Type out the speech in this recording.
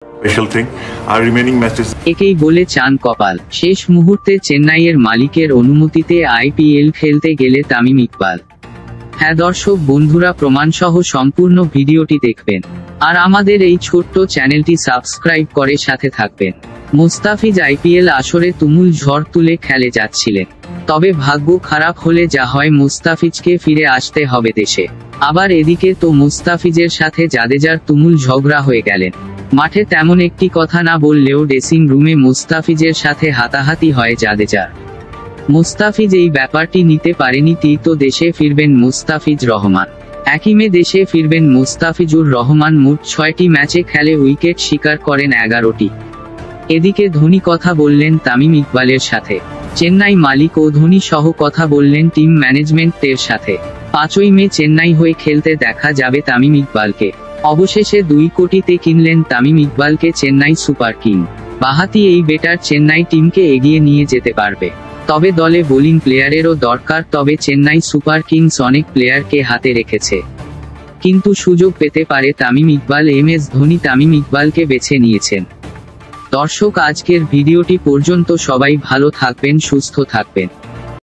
special thing. Our remaining matches. একেই বলে চান কপাল। শেষ মুহূর্তে চেন্নাইয়ের মালিকের অনুমতিতে আইপিএল খেলতে গেলে তামিম ইকবাল। হ্যাঁ দর্শক বন্ধুরা, প্রমাণসহ সম্পূর্ণ ভিডিওটি দেখবেন আর আমাদের এই ছোট্ট চ্যানেলটি সাবস্ক্রাইব করে সাথে থাকবেন। মুস্তাফিজ আইপিএল আসরে তুমুল ঝড় তুলে খেলে যাচ্ছিলেন, তবে ভাগ্য খারাপ হলে যা হয়, মুস্তাফিজকে ফিরে আসতে হবে দেশে। আবার এদিকে তো মুস্তাফিজের সাথে জাদেজার তুমুল ঝগড়া হয়ে গেলেন। মাঠে তেমন একটি কথা না বললেও ড্রেসিং রুমে মুস্তাফিজের সাথে হাতাহাতি হয় জাদেজার। মুস্তাফিজ এই ব্যাপারটি নিতে পারেনি, তো দেশে ফিরবেন মুস্তাফিজ রহমান। একই মে দেশে ফিরবেন মুস্তাফিজুর রহমান। মোট 6টি ম্যাচে খেলে উইকেট শিকার করেন 11টি। এদিকে ধোনি কথা বললেন তামিম ইকবালের সাথে। চেন্নাই মালিক ও ধোনি সহ কথা বললেন টিম ম্যানেজমেন্টের সাথে। 5ই মে চেন্নাই হয়ে খেলতে দেখা যাবে তামিম ইকবালকে। অবশেষে 2 কোটিতে কিনলেন তামিম ইকবালকে চেন্নাই সুপার কিং। বাহাতি এই বেটার চেন্নাই টিমকে এগিয়ে নিয়ে যেতে পারবে, তবে দলে বোলিং প্লেয়ারেরও দরকার। তবে চেন্নাই সুপার কিংস অনেক প্লেয়ারকে হাতে রেখেছে, কিন্তু সুযোগ পেতে পারে তামিম ইকবাল। এমএস ধোনি তামিম ইকবালকে বেছে নিয়েছেন। দর্শক, আজকের ভিডিওটি পর্যন্ত। সবাই ভালো থাকবেন, সুস্থ থাকবেন।